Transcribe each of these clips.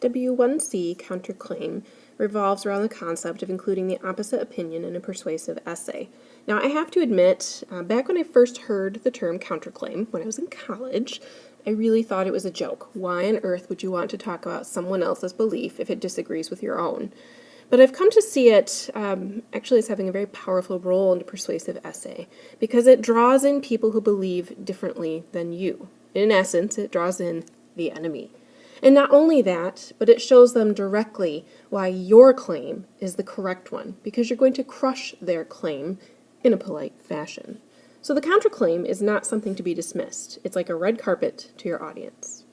W1c Counter Claim revolves around the concept of including the opposite opinion in a persuasive essay. Now, I have to admit, back when I first heard the term counterclaim, when I was in college, I really thought it was a joke. Why on earth would you want to talk about someone else's belief if it disagrees with your own? But I've come to see it actually as having a very powerful role in a persuasive essay because it draws in people who believe differently than you. In essence, it draws in the enemy. And not only that, but it shows them directly why your claim is the correct one, because you're going to crush their claim in a polite fashion. So the counterclaim is not something to be dismissed. It's like a red carpet to your audience.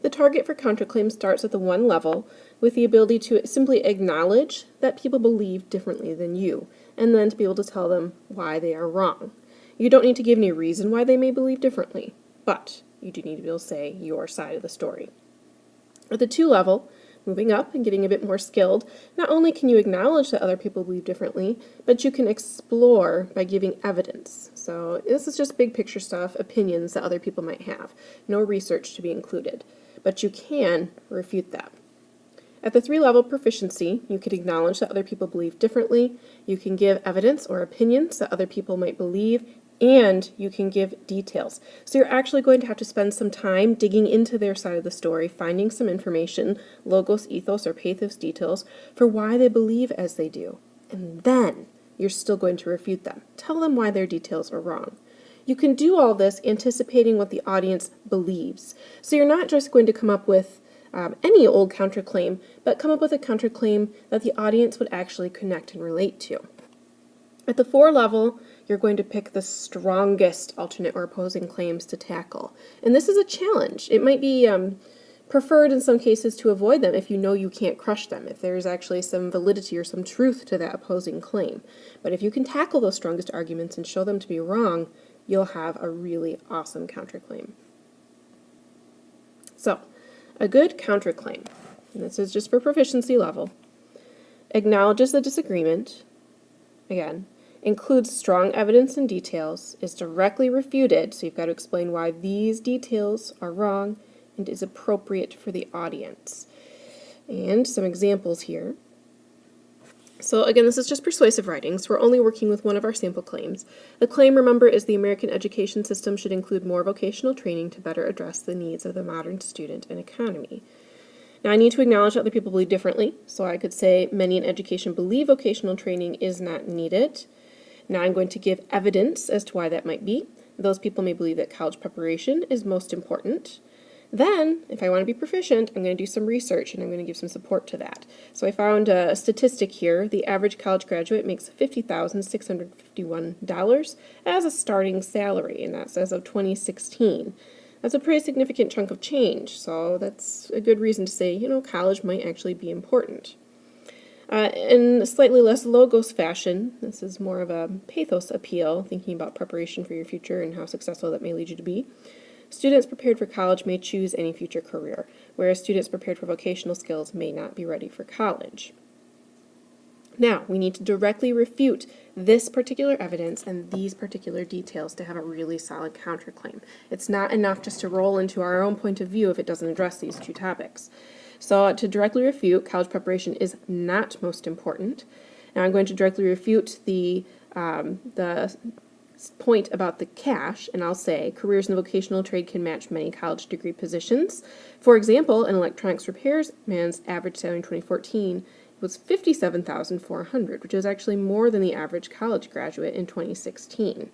The target for counterclaim starts at the one level with the ability to simply acknowledge that people believe differently than you, and then to be able to tell them why they are wrong. You don't need to give any reason why they may believe differently, but you do need to be able to say your side of the story. At the 2 level, moving up and getting a bit more skilled, not only can you acknowledge that other people believe differently, but you can explore by giving evidence. So this is just big picture stuff, opinions that other people might have. No research to be included, but you can refute that. At the 3 level proficiency, you can acknowledge that other people believe differently, you can give evidence or opinions that other people might believe, and you can give details. So you're actually going to have to spend some time digging into their side of the story, finding some information, logos, ethos, or pathos details for why they believe as they do. And then you're still going to refute them. Tell them why their details are wrong. You can do all this anticipating what the audience believes. So you're not just going to come up with any old counterclaim, but come up with a counterclaim that the audience would actually connect and relate to. At the 4 level, you're going to pick the strongest alternate or opposing claims to tackle. And this is a challenge. It might be preferred in some cases to avoid them if you know you can't crush them, if there's actually some validity or some truth to that opposing claim. But if you can tackle those strongest arguments and show them to be wrong, you'll have a really awesome counterclaim. So, a good counterclaim, and this is just for proficiency level, acknowledges the disagreement, again, includes strong evidence and details, is directly refuted, so you've got to explain why these details are wrong, and is appropriate for the audience. And some examples here. So again, this is just persuasive writing, so we're only working with one of our sample claims. The claim, remember, is the American education system should include more vocational training to better address the needs of the modern student and economy. Now, I need to acknowledge that other people believe differently, so I could say many in education believe vocational training is not needed. Now I'm going to give evidence as to why that might be. Those people may believe that college preparation is most important. Then, if I want to be proficient, I'm going to do some research and I'm going to give some support to that. So I found a statistic here. The average college graduate makes $50,651 as a starting salary, and that's as of 2016. That's a pretty significant chunk of change, so that's a good reason to say, college might actually be important. In a slightly less logos fashion, this is more of a pathos appeal, thinking about preparation for your future and how successful that may lead you to be. Students prepared for college may choose any future career, whereas students prepared for vocational skills may not be ready for college. Now, we need to directly refute this particular evidence and these particular details to have a really solid counterclaim. It's not enough just to roll into our own point of view if it doesn't address these 2 topics. So to directly refute, college preparation is not most important. Now I'm going to directly refute the point about the cash, and I'll say careers in the vocational trade can match many college degree positions. For example, an electronics repairman's average salary in 2014 was $57,400, which is actually more than the average college graduate in 2016.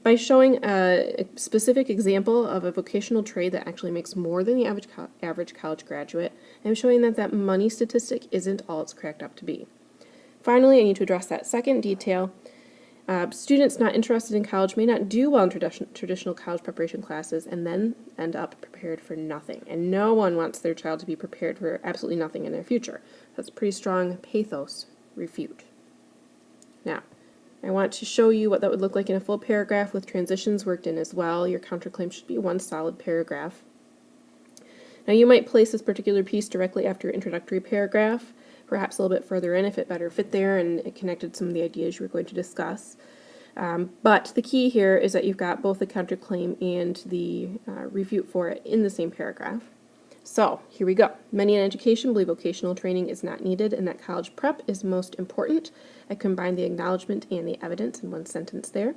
By showing a specific example of a vocational trade that actually makes more than the average college graduate, I'm showing that that money statistic isn't all it's cracked up to be. Finally, I need to address that second detail. Students not interested in college may not do well in traditional college preparation classes and then end up prepared for nothing. And no one wants their child to be prepared for absolutely nothing in their future. That's a pretty strong pathos refute. Now, I want to show you what that would look like in a full paragraph with transitions worked in as well. Your counterclaim should be one solid paragraph. Now you might place this particular piece directly after your introductory paragraph, perhaps a little bit further in if it better fit there and it connected some of the ideas you were going to discuss. But the key here is that you've got both the counterclaim and the refute for it in the same paragraph. So here we go. Many in education believe vocational training is not needed and that college prep is most important. I combined the acknowledgement and the evidence in one sentence there.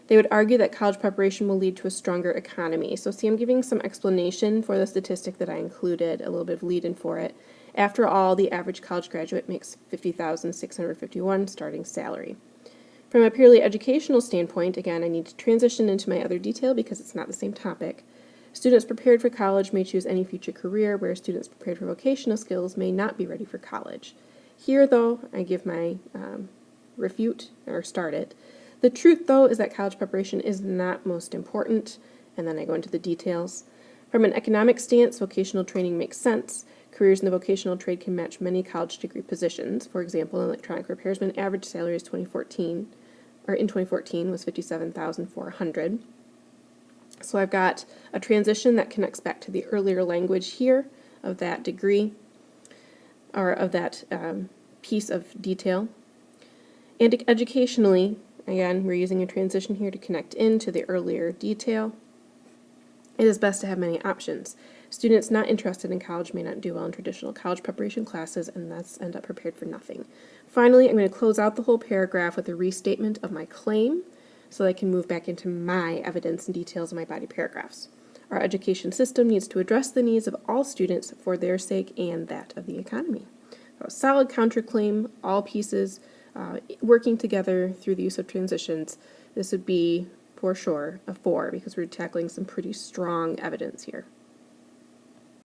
They would argue that college preparation will lead to a stronger economy. So see, I'm giving some explanation for the statistic that I included, a little bit of lead-in for it. After all, the average college graduate makes $50,651 starting salary. From a purely educational standpoint, again, I need to transition into my other detail because it's not the same topic. Students prepared for college may choose any future career, where students prepared for vocational skills may not be ready for college. Here, though, I give my refute, or start it. The truth, though, is that college preparation is not most important, and then I go into the details. From an economic stance, vocational training makes sense. Careers in the vocational trade can match many college degree positions. For example, an electronic repairman average salary in 2014 was $57,400. So I've got a transition that connects back to the earlier language here of that degree, or of that piece of detail. And educationally, again, we're using a transition here to connect into the earlier detail. It is best to have many options. Students not interested in college may not do well in traditional college preparation classes and thus end up prepared for nothing. Finally, I'm going to close out the whole paragraph with a restatement of my claim so that I can move back into my evidence and details of my body paragraphs. Our education system needs to address the needs of all students for their sake and that of the economy. So a solid counterclaim, all pieces working together through the use of transitions. This would be, for sure, a 4 because we're tackling some pretty strong evidence here.